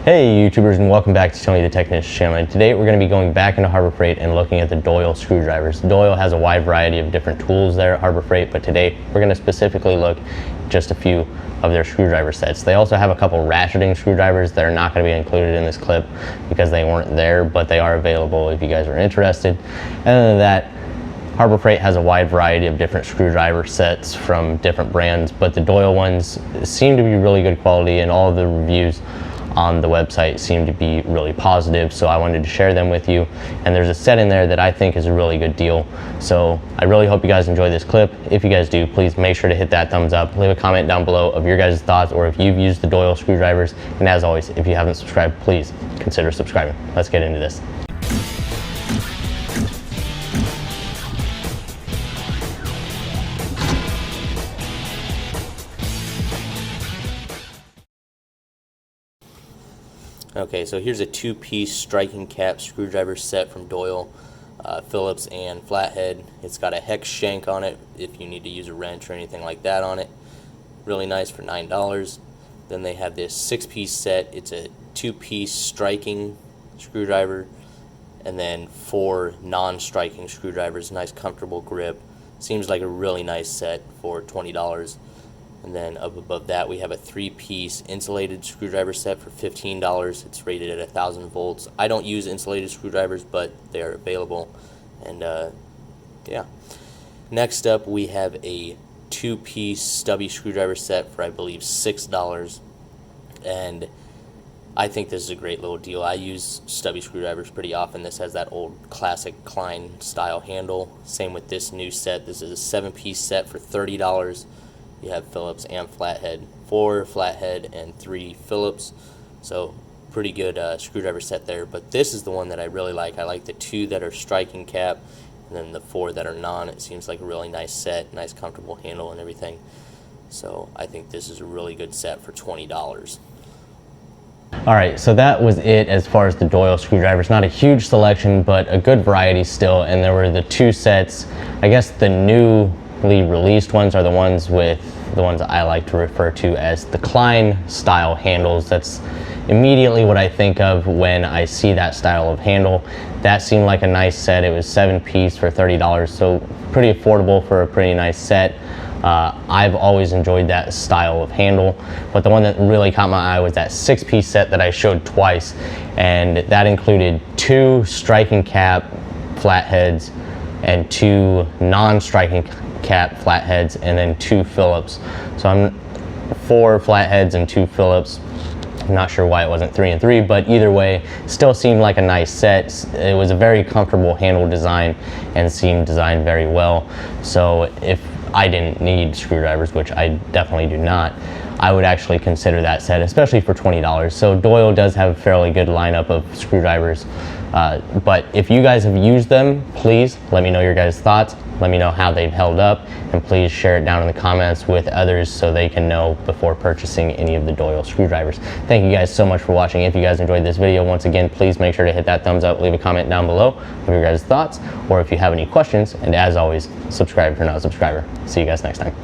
Hey YouTubers, and welcome back to Tony the Technician channel. And today we're going to be going back into Harbor Freight and looking at the Doyle screwdrivers. Doyle has a wide variety of different tools there at Harbor Freight, but today we're going to specifically look at just a few of their screwdriver sets. They also have a couple ratcheting screwdrivers that are not going to be included in this clip because they weren't there, but they are available if you guys are interested. And then that, Harbor Freight has a wide variety of different screwdriver sets from different brands, but the Doyle ones seem to be really good quality, and all of the reviews on the website seem to be really positive, so I wanted to share them with you. And there's a set in there that I think is a really good deal, so I really hope you guys enjoy this clip. If you guys do, please make sure to hit that thumbs up, leave a comment down below of your guys' thoughts, or if you've used the Doyle screwdrivers. And as always, if you haven't subscribed, please consider subscribing. Let's get into this. Okay, so here's a two-piece striking cap screwdriver set from Doyle, Phillips and flathead. It's got a hex shank on it if you need to use a wrench or anything like that on it. Really nice for $9. Then they have this six-piece set. It's a two-piece striking screwdriver and then four non-striking screwdrivers. Nice comfortable grip. Seems like a really nice set for $20. And then up above that we have a three-piece insulated screwdriver set for $15. It's rated at 1,000 volts. I don't use insulated screwdrivers, but they are available. And yeah. Next up we have a two-piece stubby screwdriver set for I believe $6. And I think this is a great little deal. I use stubby screwdrivers pretty often. This has that old classic Klein style handle. Same with this new set. This is a 7-piece set for $30. You have Phillips and flathead, 4 flathead and 3 Phillips, so pretty good screwdriver set there. But this is the one that I really like. I like the 2 that are striking cap and then the 4 that are non. It seems like a really nice set, nice comfortable handle and everything. So I think this is a really good set for $20. Alright, so that was it as far as the Doyle screwdrivers. Not a huge selection, but a good variety still. And there were the 2 sets, I guess the newly released ones are the ones I like to refer to as the Klein style handles. That's immediately what I think of when I see that style of handle. That seemed like a nice set. It was 7-piece for $30, so pretty affordable for a pretty nice set. I've always enjoyed that style of handle, but the one that really caught my eye was that 6-piece set that I showed twice, and that included 2 striking cap flatheads and 2 non-striking cap flatheads, and then 2 Phillips. So I'm 4 flatheads and 2 Phillips. I'm not sure why it wasn't 3 and 3, but either way, still seemed like a nice set. It was a very comfortable handle design and seemed designed very well. So if I didn't need screwdrivers, which I definitely do not, I would actually consider that set, especially for $20. So Doyle does have a fairly good lineup of screwdrivers. But if you guys have used them, please let me know your guys' thoughts. Let me know how they've held up, and please share it down in the comments with others so they can know before purchasing any of the Doyle screwdrivers. Thank you guys so much for watching. If you guys enjoyed this video, once again, please make sure to hit that thumbs up, leave a comment down below of your guys' thoughts, or if you have any questions, and as always, subscribe if you're not a subscriber. See you guys next time.